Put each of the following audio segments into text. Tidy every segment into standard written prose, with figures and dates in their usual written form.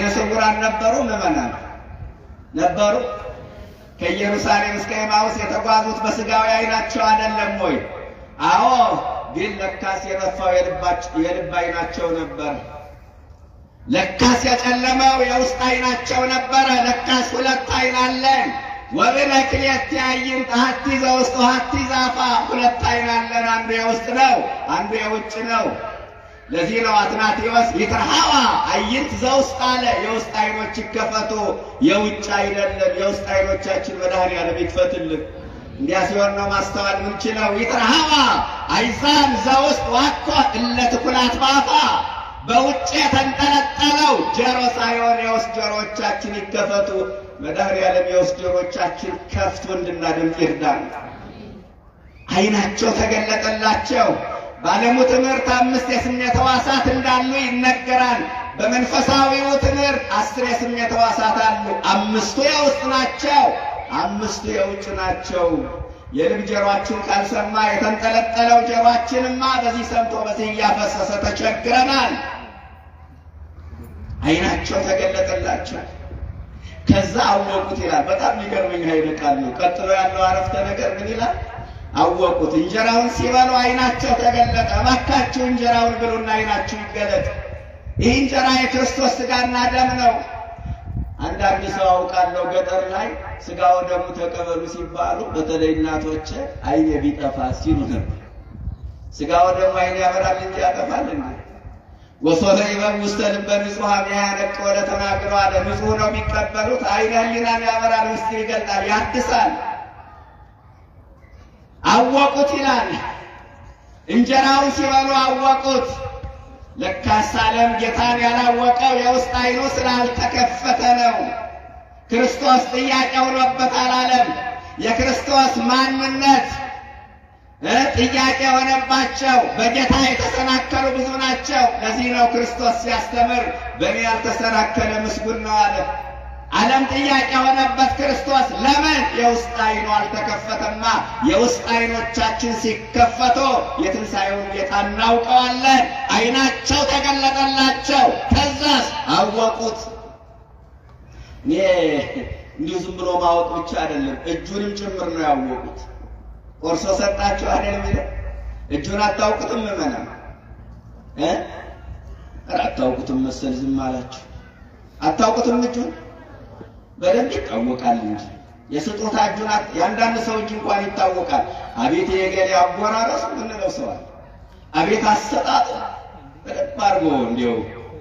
አይነ ስውራን ነበሩ ምዕመናን ነበሩ። ከኢየሩሳሌም እስከ ኤማውስ የተጓዙት በስጋዊ አይናቸው አይደለም ወይ? አዎ። ግን ለካስ የጠፋው የልብ አይናቸው ነበር። ለካስ የጨለመው የውስጥ አይናቸው ነበረ። ለካስ ሁለት አይን አለን። ወበለክልኤቲ አዕይንት አሐቲ ዘውስጥ ወአሐቲ ዘአፋ። ሁለት አይን አለን። አንዱ የውስጥ ነው፣ አንዱ የውጭ ነው። ለዚህ ነው አትናቴዎስ ይትርሃዋ አዕይንት ዘውስጥ አለ። የውስጥ አይኖች ይከፈቱ፣ የውጭ አይደለም። የውስጥ አይኖቻችን መድኃኔዓለም ይክፈትልን። እንዲያ ሲሆን ነው ማስተዋል ምንችለው። ይትርሃዋ አይዛን ዘውስጥ ዋኮ እለ ትኩላት በአፋ። በውጭ የተንጠለጠለው ጆሮ ሳይሆን የውስጥ ጆሮዎቻችን ይከፈቱ። መድኃኔዓለም የውስጥ ጆሮዎቻችን ከፍቶ እንድናደምጥ ይርዳን። አይናቸው ተገለጠላቸው። በዓለሙ ትምህርት 5 የስሜት ሕዋሳት እንዳሉ ይነገራል። በመንፈሳዊው ትምህርት 10 የስሜት ሕዋሳት አሉ። 5ቱ የውስጥ ናቸው፣ 5ቱ የውጭ ናቸው። የልብ ጆሮአችን ካልሰማ የተንጠለጠለው ጆሮአችንማ በዚህ ሰምቶ በዚህ እያፈሰሰ ተቸግረናል። አይናቸው ተገለጠላቸው። ከዛ አወቁት ይላል። በጣም የሚገርመኝ ኃይለ ቃል ነው። ቀጥሎ ያለው አረፍተ ነገር ምን ይላል? አወቁት። እንጀራውን ሲበሉ አይናቸው ተገለጠ። እባካችሁ እንጀራውን ብሉና አይናችሁ ይገለጥ። ይህ እንጀራ የክርስቶስ ሥጋና ደም ነው። አንዳንድ ሰው አውቃለሁ ገጠር ላይ ሥጋ ወደሙ ተቀበሉ ሲባሉ በተለይ እናቶች አይኔ ቢጠፋ ሲሉ ነበር። ሥጋ ወደሙ አይን ያበራል እንጂ ያጠፋል እንዴ? ወሶለ ይበብ ውስተ ልበ ንጹሐን ያነቅ ወደ ተናግረው አለ። ንጹሕ ነው የሚቀበሉት። አይነ ህሊናን ያበራል፣ ውስጥ ይገልጣል፣ ያድሳል። አወቁት ይላል። እንጀራውን ሲበሉ አወቁት። ለካስ ዓለም ጌታን ያላወቀው የውስጥ አይኑ ስላልተከፈተ ነው። ክርስቶስ ጥያቄ ሆኖበታል። ዓለም የክርስቶስ ማንነት ጥያቄ የሆነባቸው በጌታ የተሰናከሉ ብዙ ናቸው። ለዚህ ነው ክርስቶስ ሲያስተምር በእኔ ያልተሰናከለ ምስጉን ነው አለ። ዓለም ጥያቄ የሆነበት ክርስቶስ ለምን የውስጥ አይኑ አልተከፈተማ? የውስጥ አይኖቻችን ሲከፈቱ የትንሣኤውን ጌታ እናውቀዋለን። አይናቸው ተገለጠላቸው። ከዛስ አወቁት። እኔ እንዲሁ ዝም ብሎ ማወቅ ብቻ አይደለም፣ እጁንም ጭምር ነው ያወቁት። ቆርሶ ሰጣቸው አይደል የሚለው። እጁን አታውቁትም ምዕመናን? አታውቁትም መሰል ዝም አላችሁ። አታውቁትም እጁን በደንብ ይታወቃል እንጂ የስጦታ እጁን ያንዳንድ ሰው እጅ እንኳን ይታወቃል። አቤት የገሌ አጎራረሱ ምንለው ሰዋል። አቤት አሰጣጡ በደንብ አድርጎ እንዲያው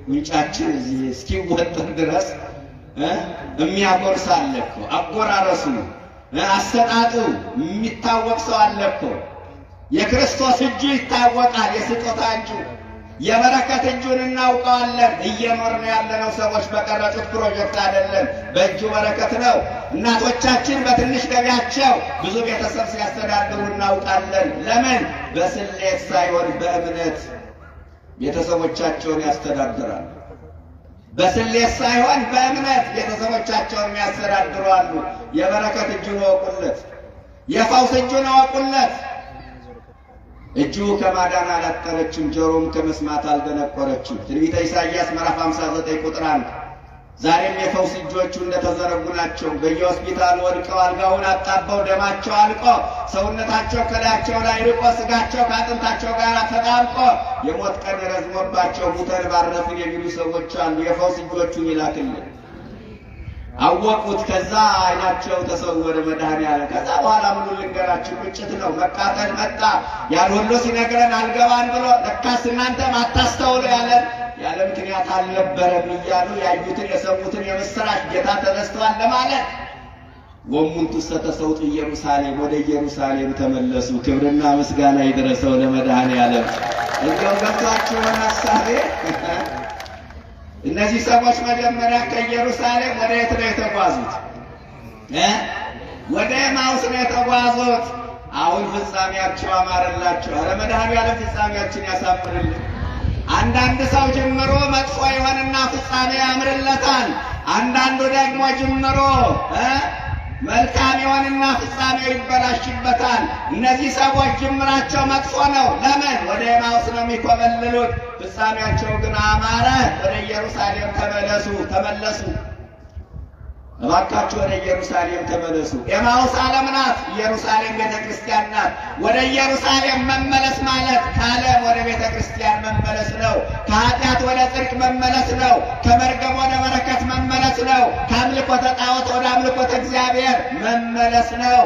ምንጫችን እዚህ እስኪወጠር ድረስ የሚያጎርስ አለ እኮ። አጎራረሱ አሰጣጡ የሚታወቅ ሰው አለ እኮ። የክርስቶስ እጁ ይታወቃል። የስጦታ እጁ የበረከት እጁን እናውቀዋለን። እየኖርን ያለነው ሰዎች በቀረጹት ፕሮጀክት አይደለም፣ በእጁ በረከት ነው። እናቶቻችን በትንሽ ገቢያቸው ብዙ ቤተሰብ ሲያስተዳድሩ እናውቃለን። ለምን? በስሌት ሳይሆን በእምነት ቤተሰቦቻቸውን ያስተዳድራሉ። በስሌት ሳይሆን በእምነት ቤተሰቦቻቸውን ያስተዳድሩ አሉ። የበረከት እጁን ወቁለት፣ የፈውስ እጁን ወቁለት። እጁ ከማዳን አላጠረችም፣ ጆሮም ከመስማት አልደነቆረችም። ትንቢተ ኢሳይያስ ምዕራፍ 59 ቁጥር 1። ዛሬም የፈውስ እጆቹ እንደተዘረጉ ናቸው። በየሆስፒታሉ ወድቀው አልጋውን አጣበው ደማቸው አልቆ ሰውነታቸው ከላያቸው ላይ ርቆ ስጋቸው ከአጥንታቸው ጋር ተጣብቆ የሞት ቀን ረዝሞባቸው ሙተን ባረፍን የሚሉ ሰዎች አሉ። የፈውስ እጆቹን ይላክልን። አወቁት። ከዛ አይናቸው ተሰወረ መድኃኔዓለም። ከዛ በኋላ ምኑ ልንገራችሁ? ቁጭት ነው፣ መቃጠል መጣ። ያን ሁሉ ሲነግረን አልገባን ብሎ ለካስ እናንተም አታስተውሉ ያለ ምክንያት አልነበረም እያሉ ያዩትን የሰሙትን የምስራች ጌታ ተነስቷል ለማለት ወሙንቱ ተሰውጡ ኢየሩሳሌም፣ ወደ ኢየሩሳሌም ተመለሱ። ክብርና ምስጋና ይድረሰው ለመድኃኔዓለም። እንዲያው ገብቷችሁ ሐሳቤ እነዚህ ሰዎች መጀመሪያ ከኢየሩሳሌም ወደ የት ነው የተጓዙት? ወደ ኤማውስ ነው የተጓዙት። አሁን ፍጻሜያቸው አማረላቸው። ኧረ መድኃኔዓለም ፍጻሜያችን ያሳምርልን። አንዳንድ ሰው ጅምሮ መጥፎ ይሆንና ፍጻሜ ያምርለታል። አንዳንዱ ደግሞ ጅምሮ መልካም ይሆንና ፍጻሜው ይበላሽበታል። እነዚህ ሰዎች ጅምራቸው መጥፎ ነው። ለምን? ወደ ኤማሁስ ነው የሚኮበልሉት። ፍጻሜያቸው ግን አማረ። ወደ ኢየሩሳሌም ተመለሱ። እባካችሁ ወደ ኢየሩሳሌም ተመለሱ። ኤማሁስ ዓለም ናት፣ ኢየሩሳሌም ቤተ ክርስቲያን ናት። ወደ ኢየሩሳሌም መመለስ ማለት ከዓለም ወደ ቤተ ክርስቲያን መመለስ ነው። ከኃጢአት ወደ ጽድቅ መመለስ ነው። ከመርገም ወደ በረከት መመለስ ነው። ከአምልኮተ ጣዖት ወደ አምልኮተ እግዚአብሔር መመለስ ነው።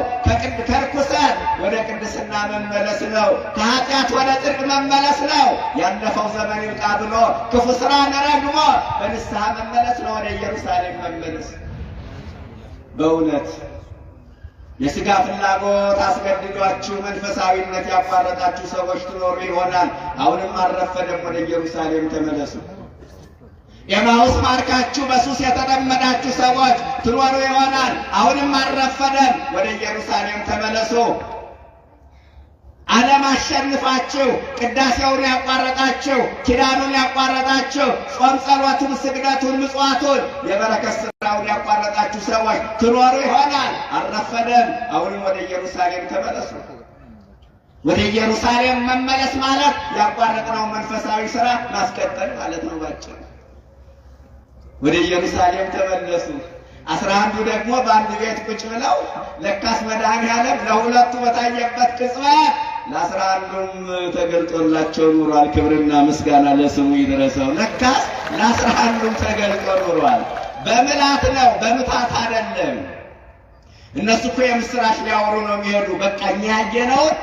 ከርኩሰት ወደ ቅድስና መመለስ ነው። ከኃጢአት ወደ ጽድቅ መመለስ ነው። ያለፈው ዘመን ይብቃ ብሎ ክፉ ሥራን ረግሞ በንስሐ መመለስ ነው። ወደ ኢየሩሳሌም መመለስ በእውነት የሥጋ ፍላጎት አስገድዷችሁ መንፈሳዊነት ያቋረጣችሁ ሰዎች ትኖሩ ይሆናል። አሁንም አልረፈደም። ወደ ኢየሩሳሌም ተመለሱ። ኤማሁስ ማርካችሁ በሱስ የተጠመዳችሁ ሰዎች ትኖሩ ይሆናል። አሁንም አልረፈደም። ወደ ኢየሩሳሌም ተመለሱ። ዓለም አሸንፋችሁ ቅዳሴውን ያቋረጣችሁ፣ ኪዳኑን ያቋረጣችሁ፣ ጾም ጸሎቱን፣ ስግደቱን፣ ምጽዋቱን፣ የበረከት ሥራውን ያቋረጣችሁ ሰዎች ትኖሩ ይሆናል። አልረፈደም። አሁንም ወደ ኢየሩሳሌም ተመለሱ። ወደ ኢየሩሳሌም መመለስ ማለት ያቋረጥነው መንፈሳዊ ሥራ ማስቀጠል ማለት ነው ባጭሩ። ወደ ኢየሩሳሌም ተመለሱ። 11ዱ ደግሞ በአንድ ቤት ቁጭ ብለው ለካስ መድኃኔዓለም ለሁለቱ በታየበት ቅጽበት ለ11ዱም ተገልጦላቸው ኑሯል። ክብርና ምስጋና ለስሙ ይድረሰው። ለካስ ለ11ዱም ተገልጦ ኑሯል። በምላት ነው፣ በምታት አይደለም። እነሱ እኮ የምስራች ሊያወሩ ነው የሚሄዱ። በቃ እኛ ያየነውን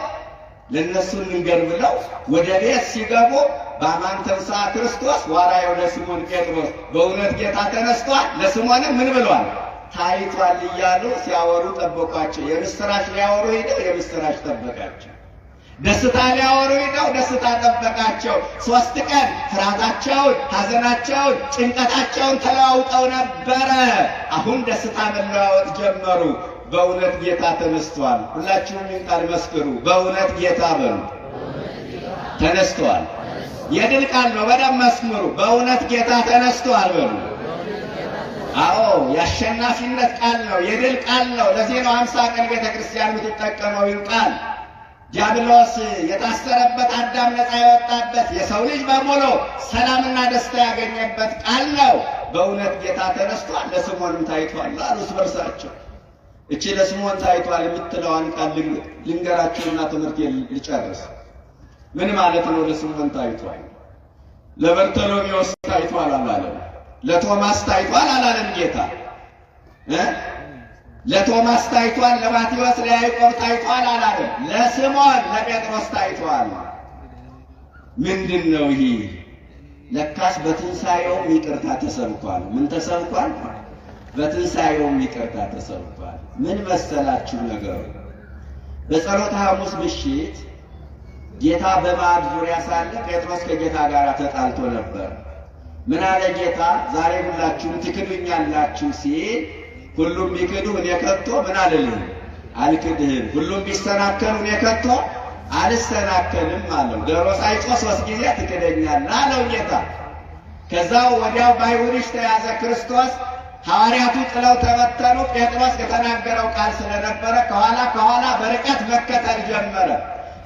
ለእነሱ እንንገር ብለው ወደ ቤት ሲገቡ በአማን ተንሥአ ክርስቶስ ወአርአዮ ለስምዖን ጴጥሮስ፣ በእውነት ጌታ ተነስቷል፣ ለስምዖንም ምን ብሏል? ታይቷል እያሉ ሲያወሩ ጠበቋቸው። የምስራች ሊያወሩ ሄደው የምስራች ጠበቃቸው። ደስታ ሊያወሩ ሄደው ደስታ ጠበቃቸው። 3 ቀን ፍርሃታቸውን፣ ሐዘናቸውን፣ ጭንቀታቸውን ተለዋውጠው ነበረ። አሁን ደስታ መለዋወጥ ጀመሩ። በእውነት ጌታ ተነስቷል። ሁላችሁም ይህን ቃል መስክሩ። በእውነት ጌታ በሉ ተነስቷል። የድል ቃል ነው። በደንብ መስክሩ። በእውነት ጌታ ተነስቷል በሉ። አዎ የአሸናፊነት ቃል ነው። የድል ቃል ነው። ለዚህ ነው 50 ቀን ቤተ ክርስቲያን የምትጠቀመው ይህን ቃል። ዲያብሎስ የታሰረበት፣ አዳም ነፃ የወጣበት፣ የሰው ልጅ በሙሉ ሰላምና ደስታ ያገኘበት ቃል ነው። በእውነት ጌታ ተነስቷል፣ ለስምዖንም ታይቷል አሉት በርሳቸው። እቺ ለስምዖን ታይቷል የምትለዋን ቃል ልንገራችሁና ትምህርት ልጨርስ። ምን ማለት ነው? ለስምዖን ታይቷል። ለበርተሎሜዎስ ታይቷል አላለም። ለቶማስ ታይቷል አላለም ጌታ። ለቶማስ ታይቷል፣ ለማቴዎስ ለያዕቆብ ታይቷል አላለም። ለስምዖን ለጴጥሮስ ታይቷል። ምንድን ነው ይሄ? ለካስ በትንሣኤውም ይቅርታ ተሰብኳል። ምን ተሰብኳል? በትንሣኤውም ይቅርታ ተሰብኳል። ምን መሰላችሁ ነገሩ? በጸሎተ ሐሙስ ምሽት ጌታ በማዕድ ዙሪያ ሳለ ጴጥሮስ ከጌታ ጋር ተጣልቶ ነበር። ምን አለ ጌታ? ዛሬ ሁላችሁም ትክዱኛላችሁ ሲል ሁሉም ቢክዱ እኔ ከቶ ምን አልልህም አልክድህም፣ ሁሉም ቢሰናከሉ እኔ ከቶ አልሰናከልም አለው። ዶሮ ሳይጮህ 3 ጊዜ ትክደኛለህ አለው ጌታ። ከዛው ወዲያው በአይሁድሽ ተያዘ ክርስቶስ። ሐዋርያቱ ጥለው ተበተኑ። ጴጥሮስ የተናገረው ቃል ስለነበረ ከኋላ በርቀት መከተል ጀመረ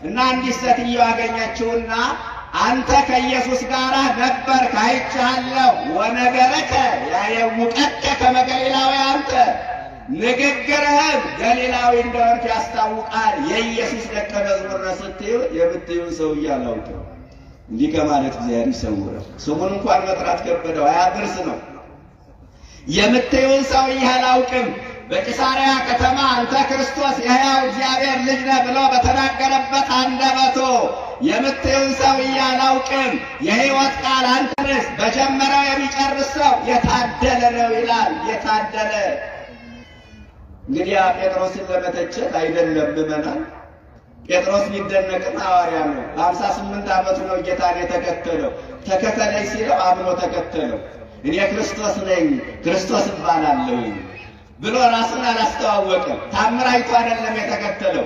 እና አንዲት ሴትዮ አገኘችውና አንተ ከኢየሱስ ጋር ነበርክ አይቼሃለሁ፣ ወነገረከ ያየውቀከ ከመ ገሊላዊ አንተ፣ ንግግርህም ገሊላዊ እንደሆንክ ያስታውቃል። የኢየሱስ ደቀ መዝሙር ነህ ስትዩ የምትዩን ሰውዬ አላውቅም። እንዲህ ከማለት እግዚአብሔር ይሰውረው። ስሙን እንኳን መጥራት ከበደው፣ አያድርስ ነው። የምትዩን ሰውዬ አላውቅም። በቂሳርያ ከተማ አንተ ክርስቶስ የሕያው እግዚአብሔር ልጅ ነህ ብሎ በተናገረበት አንደበቱ የምትዩን ሰውዬ አላውቅም፣ የሕይወት ቃል አንተ ነህ፣ በጀመረው የሚጨርስ ሰው የታደለ ነው ይላል። የታደለ እንግዲህ ጴጥሮስን ለመተቸት አይደለም ምዕመናን። ጴጥሮስ ቢደነቅም ሐዋርያ ነው። 58 ዓመቱ ነው ጌታን የተከተለው። ተከተለኝ ሲለው አምኖ ተከተለው። እኔ ክርስቶስ ነኝ፣ ክርስቶስ እባላለሁ ብሎ ራሱን አላስተዋወቀም። ታምር አይቶ አይደለም የተከተለው።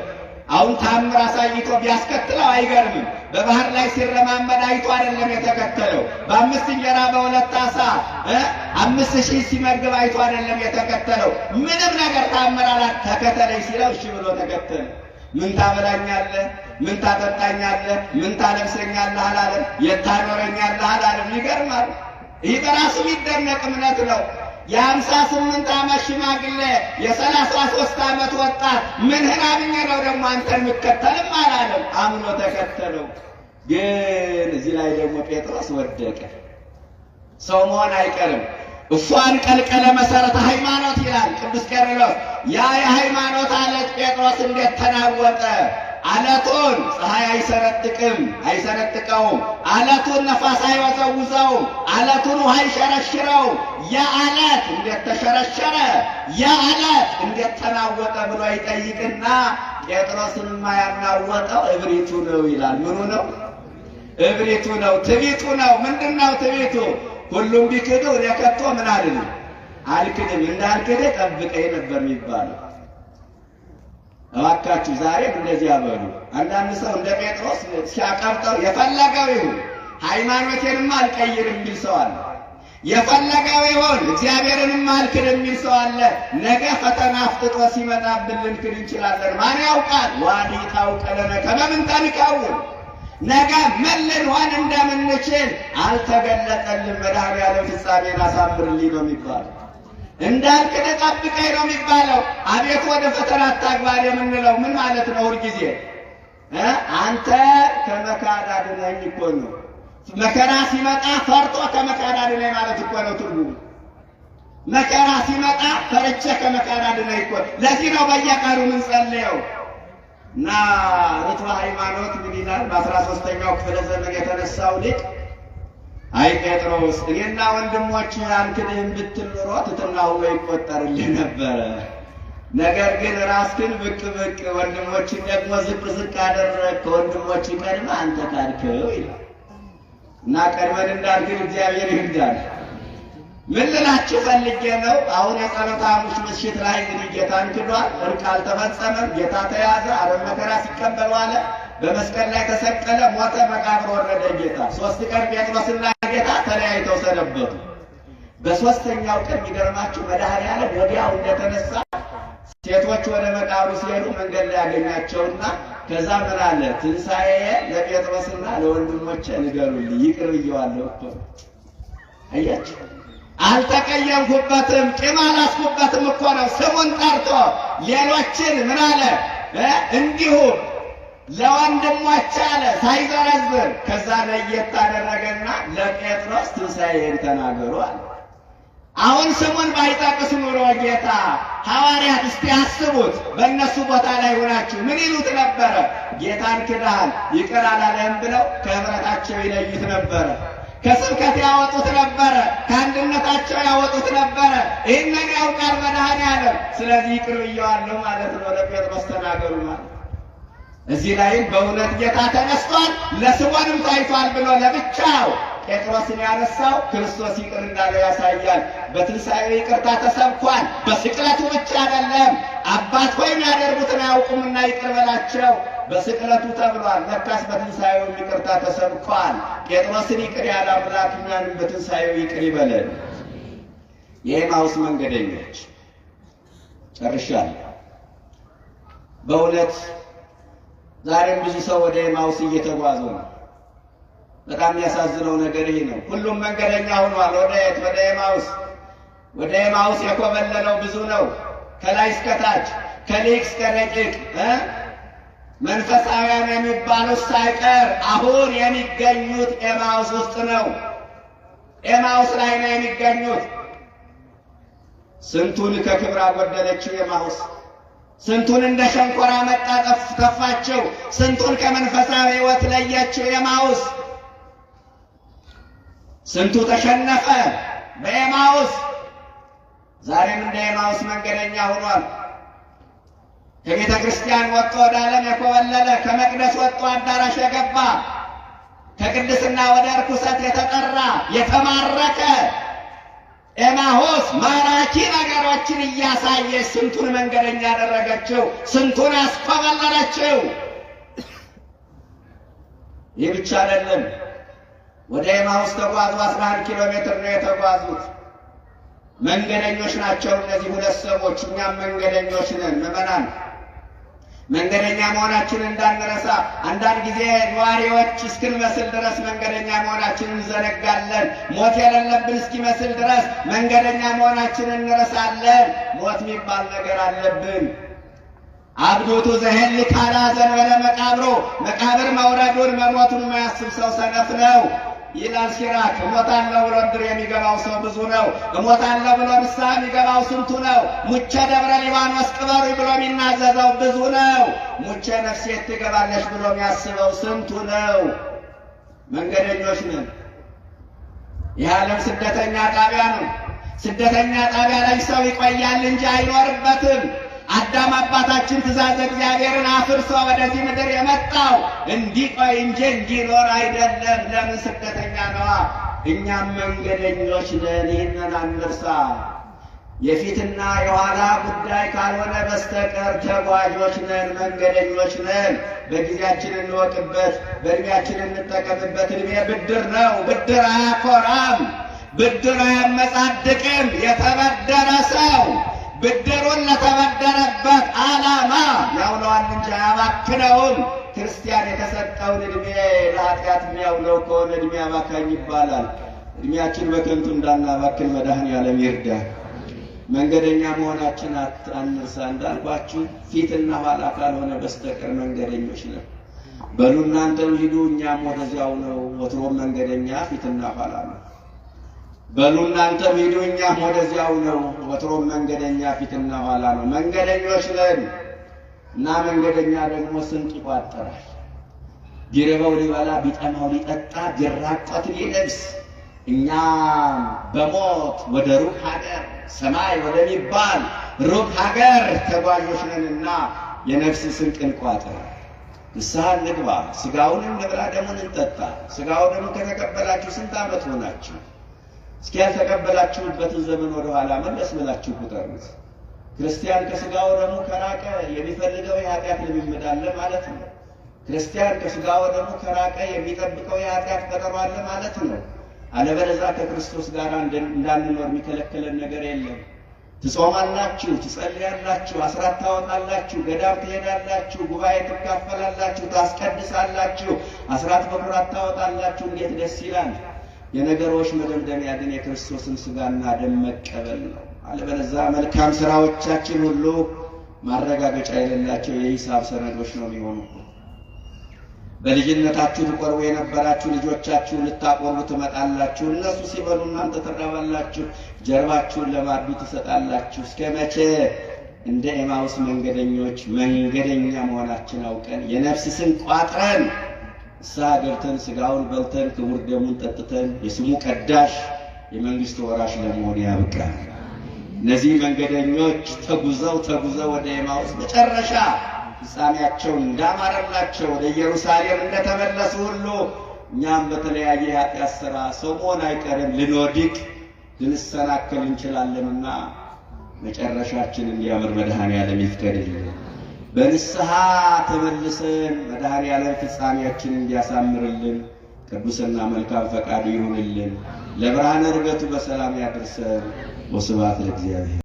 አሁን ታምር አሳይቶ ቢያስከትለው አይገርምም። በባህር ላይ ሲረማመድ አይቶ አይደለም የተከተለው። በ5 እንጀራ በ2 ዓሣ 5000 ሲመግብ አይቶ አይደለም የተከተለው። ምንም ነገር ታምራላት ተከተለኝ ሲለው እሺ ብሎ ተከተለ። ምን ታበላኛለህ? ምን ታጠጣኛለህ? ምን ታለብሰኛለህ አላለም። የታኖረኛለህ አላለም። ይገርማል። ይህ በራሱ የሚደነቅ እምነት ነው። የ58 ዓመት ሽማግሌ የ33 ዓመት ወጣት ምን ህናብኝ ነው ደግሞ አንተን የምከተልም አላለም። አምኖ ተከተለው። ግን እዚህ ላይ ደግሞ ጴጥሮስ ወደቀ። ሰው መሆን አይቀርም። እሷን ቀልቀለ መሰረተ ሃይማኖት ይላል ቅዱስ ቄርሎስ። ያ የሃይማኖት አለት ጴጥሮስ እንዴት ተናወጠ! አለቱን ፀሐይ አይሰነጥቀውም። አለቱን ነፋስ አይወዘውዘውም። አለቱን ውሃ አይሸረሽረው። ያ አለት እንዴት ተሸረሸረ! ያ አለት እንዴት ተናወጠ ብሎ ይጠይቅና ጴጥሮስንማ ያናወጠው እብሪቱ ነው ይላል። ምኑ ነው? እብሪቱ ነው፣ ትዕቢቱ ነው። ምንድነው ትዕቢቱ? ሁሉም ቢክዱ እኔ ከቶ ምን አልክድም፣ እንዳልክድ ጠብቀኝ ነበር የሚባለው። እባካችሁ ዛሬም እንደዚህ ያበሉ። አንዳንድ ሰው እንደ ጴጥሮስ ሲያቀብጠው የፈለገው ይሁን ሃይማኖቴንማ አልቀይርም የሚል ሰው አለ። የፈለገው ይሁን እግዚአብሔርንማ አልክድም የሚል ሰው አለ። ነገ ፈተና አፍጥጦ ሲመጣብን ልንክድ እንችላለን። ማን ያውቃል? ዋዲት አውቀለነ ከመምን ተንከውን ነገ ምን ልንሆን እንደምንችል አልተገለጠልን። መድኃኔዓለም ፍጻሜን አሳምርልኝ ነው የሚባለው። እንዳልክድ ጠብቀኝ ነው የሚባለው። አቤት ወደ ፈተና አታግባን የምንለው ምን ማለት ነው? ሁልጊዜ አንተ ከመካድ አድነኝ እኮ ነው። መከራ ሲመጣ ፈርቶ ከመካድ አድነኝ ማለት እኮ ነው ትርጉሙ። መከራ ሲመጣ ፈርቼ ከመካድ አድነኝ እኮ። ለዚህ ነው በየቀኑ ምን ጸልየው እና ርቱዐ ሃይማኖት ምን ይላል? በ13ኛው ክፍለ ዘመን የተነሳው ሊቅ አይ ጴጥሮስ እኔና ወንድሞች አንክድህም ብትል ኖሮ ትሕትና ሆኖ ይቆጠርልህ ነበረ። ነገር ግን ራስህን ብቅ ወንድሞችን ደግሞ ዝቅ አደረግ። ከወንድሞች ቀድመህ አንተ ካድከው ይላል እና ቀድመን እንዳልክድ እግዚአብሔር ይርዳል። ምን ልላችሁ ፈልጌ ነው? አሁን የጸሎተ ሐሙስ ምሽት ላይ እንግዲህ ጌታን ክዷል። እርቅ አልተፈጸመም። ጌታ ተያዘ፣ ዓለም መከራ ሲቀበል ዋለ፣ በመስቀል ላይ ተሰቀለ፣ ሞተ፣ መቃብር ወረደ ጌታ። 3 ቀን ጴጥሮስና ጌታ ተለያይተው ሰነበቱ። በ3ኛው ቀን የሚገርማችሁ መድኃኔዓለም ወዲያው እንደተነሳ ሴቶች ወደ መቃብሩ ሲሄዱ መንገድ ላይ ያገኛቸውና ከዛ ምን አለ? ትንሣኤዬ ለጴጥሮስና ለወንድሞቼ ንገሩልኝ፣ ይቅር ብየዋለሁ እኮ። አያችሁ፣ አልተቀየምኩበትም፣ ቂም አላስኩበትም እኮ ነው። ስሙን ጠርቶ ሌሎችን ምን አለ? እንዲሁ ለወንድሞች አለ ሳይዘረዝር። ከዛ ለየት አደረገና ለጴጥሮስ ትንሣኤን ተናገሩ አለ። አሁን ስሙን ባይጠቅስ ኑሮ ጌታ ሐዋርያት እስቲ አስቡት፣ በእነሱ ቦታ ላይ ሆናችሁ ምን ይሉት ነበረ? ጌታን ክደሃል ይቅር አላለህም ብለው ከኅብረታቸው ይለዩት ነበረ። ከስብከት ያወጡት ነበረ። ከአንድነታቸው ያወጡት ነበረ። ይህንን ያውቃል መድኃኔዓለም። ስለዚህ ይቅር ብየዋለሁ ማለት ነው። ለጴጥሮስ ተናገሩ ማለት እዚህ ላይም በእውነት ጌታ ተነስቷል፣ ለስምዖንም ታይቷል ብሎ ለብቻው ጴጥሮስን ያነሳው ክርስቶስ ይቅር እንዳለው ያሳያል። በትንሣኤው ይቅርታ ተሰብኳል። በስቅለቱ ብቻ አይደለም። አባት ሆይ የሚያደርጉትን አያውቁምና ይቅር በላቸው በስቅለቱ ተብሏል። ለካስ በትንሣኤው ይቅርታ ተሰብኳል። ጴጥሮስን ይቅር ያለ አምላክ እኛንም በትንሣኤው ይቅር ይበለን። የኤማውስ መንገደኞች ጨርሻለሁ። በእውነት ዛሬም ብዙ ሰው ወደ ኤማውስ እየተጓዙ ነው። በጣም የሚያሳዝነው ነገር ይሄ ነው። ሁሉም መንገደኛ ሆኗል። ወደ ኤማውስ ወደ ኤማውስ የኮበለለው ብዙ ነው። ከላይ እስከ ታች፣ ከሊቅ እስከ ረቂቅ መንፈሳውያን የሚባሉት ሳይቀር አሁን የሚገኙት ኤማውስ ውስጥ ነው። ኤማውስ ላይ ነው የሚገኙት። ስንቱን ከክብር አጎደለችው ኤማውስ። ስንቱን እንደ ሸንኮራ መጣ ተፋቸው። ስንቱን ከመንፈሳዊ ሕይወት ለየችው ኤማውስ። ስንቱ ተሸነፈ በኤማውስ። ዛሬም እንደ ኤማውስ መንገደኛ ሆኗል። ከቤተ ክርስቲያን ወጥቶ ወደ ዓለም የኮበለለ፣ ከመቅደስ ወጥቶ አዳራሽ የገባ፣ ከቅድስና ወደ ርኩሰት የተጠራ የተማረከ ኤማሁስ ማራኪ ነገሮችን እያሳየች ስንቱን መንገደኛ ያደረገችው፣ ስንቱን አስኮበለለችው። ይህ ብቻ አይደለም። ወደ ኤማሁስ ተጓዙ። 11 ኪሎ ሜትር ነው የተጓዙት። መንገደኞች ናቸው እነዚህ ሁለት ሰዎች። እኛም መንገደኞች ነን ምዕመናን። መንገደኛ መሆናችንን እንዳንረሳ። አንዳንድ ጊዜ ነዋሪዎች እስክንመስል ድረስ መንገደኛ መሆናችንን እንዘነጋለን። ሞት የሌለብን እስኪመስል ድረስ መንገደኛ መሆናችንን እንረሳለን። ሞት የሚባል ነገር አለብን። አብዶቱ ዘሄል ካላ ዘንበለ መቃብሮ፣ መቃብር መውረዱን መሞቱን የማያስብ ሰው ሰነፍ ነው ይላል ሲራክ። እሞታለሁ ብሎ ድር የሚገባው ሰው ብዙ ነው። እሞታለሁ ብሎ ንስሐ የሚገባው ስንቱ ነው። ሙቼ ደብረ ሊባኖስ ቅበሩኝ ብሎ የሚናዘዘው ብዙ ነው። ሙቼ ነፍሴ ትገባለች ብሎ የሚያስበው ስንቱ ነው። መንገደኞች ነን። ይህ ዓለም ስደተኛ ጣቢያ ነው። ስደተኛ ጣቢያ ላይ ሰው ይቆያል እንጂ አይኖርበትም። አዳም አባታችን ትእዛዝ እግዚአብሔርን አፍርሶ ወደዚህ ምድር የመጣው እንዲቆይ እንጂ እንዲኖር አይደለም። ለምን? ስደተኛ ነዋ። እኛም መንገደኞች ነን። ይህንን አንርሳ። የፊትና የኋላ ጉዳይ ካልሆነ በስተቀር ተጓዦች ነን፣ መንገደኞች ነን። በጊዜያችን እንወቅበት፣ በእድሜያችን እንጠቀምበት። እድሜ ብድር ነው። ብድር አያኮራም፣ ብድር አያመጻድቅም። የተበደረ ሰው ብድሩን ለተበደረበት ዓላማ ያውለዋል እንጂ አያባክነውም። ክርስቲያን የተሰጠውን እድሜ ለኃጢአት የሚያውለው ከሆነ እድሜ አባካኝ ይባላል። እድሜያችን በከንቱ እንዳናባክን መድኃኔዓለም ይርዳል። መንገደኛ መሆናችን አንርሳ። እንዳልኳችሁ ፊትና ኋላ ካልሆነ በስተቀር መንገደኞች ነን። በሉ እናንተም ሂዱ፣ እኛም ወደዚያው ነው። ወትሮም መንገደኛ ፊትና ኋላ ነው። በሉ እናንተም ሂዱ፣ እኛም ወደዚያው ነው። ወትሮም መንገደኛ ፊትና ኋላ ነው። መንገደኞች ነን እና መንገደኛ ደግሞ ስንቅ ይቋጠራል። ቢርበው ሊበላ፣ ቢጠማው ሊጠጣ፣ ቢራቆት ሊለብስ። እኛም በሞት ወደ ሩቅ ሀገር ሰማይ ወደሚባል ሩቅ ሀገር ተጓዦች ነንና የነፍስ ስንቅ እንቋጠራል። ንስሐ እንግባ፣ ሥጋውን እንብላ፣ ደሙን እንጠጣ። ሥጋው ደግሞ ከተቀበላችሁ ስንት ዓመት ሆናችሁ? እስኪ ያልተቀበላችሁበትን ዘመን ወደ ኋላ መለስ ብላችሁ ቁጠሩት። ክርስቲያን ከሥጋው ደሙ ከራቀ የሚፈልገው የኃጢአት ልምምድ አለ ማለት ነው። ክርስቲያን ከሥጋው ደሙ ከራቀ የሚጠብቀው የኃጢአት ቀጠሮ አለ ማለት ነው። አለበለዚያ ከክርስቶስ ጋር እንዳንኖር የሚከለክለን ነገር የለም። ትጾማላችሁ፣ ትጸልያላችሁ፣ አስራት ታወጣላችሁ፣ ገዳም ትሄዳላችሁ፣ ጉባኤ ትካፈላላችሁ፣ ታስቀድሳላችሁ፣ አስራት በኩራት ታወጣላችሁ። እንዴት ደስ ይላል! የነገሮች መደምደሚያ ግን የክርስቶስን ሥጋና ደም መቀበል ነው። አለበለዚያ መልካም ሥራዎቻችን ሁሉ ማረጋገጫ የሌላቸው የሂሳብ ሰነዶች ነው የሚሆኑ። በልጅነታችሁ ትቆርቡ የነበራችሁ ልጆቻችሁን ልታቆርቡ ትመጣላችሁ። እነሱ ሲበሉ እናንተ ትራባላችሁ፣ ጀርባችሁን ለማዱ ትሰጣላችሁ። እስከ መቼ እንደ ኤማሁስ መንገደኞች መንገደኛ መሆናችን አውቀን የነፍስ ስንቅ ቋጥረን ንስሐ ገብተን ሥጋውን በልተን ክቡር ደሙን ጠጥተን የስሙ ቀዳሽ የመንግሥቱ ወራሽ ለመሆን ያብቃን። እነዚህ መንገደኞች ተጉዘው ወደ ኤማሁስ መጨረሻ ፍጻሜያቸው እንዳማረላቸው ወደ ኢየሩሳሌም እንደተመለሱ ሁሉ እኛም በተለያየ የኃጢአት ሥራ ሰው መሆን አይቀርም፣ ልንወድቅ ልንሰናከል እንችላለንና መጨረሻችን እንዲያምር መድኃኔዓለም ይፍቀድልን። በንስሐ ተመልሰን መድኃኔዓለም ፍጻሜያችንን እንዲያሳምርልን ቅዱስና መልካም ፈቃዱ ይሁንልን። ለብርሃነ ዕርገቱ በሰላም ያድርሰን። ወስብሐት ለእግዚአብሔር።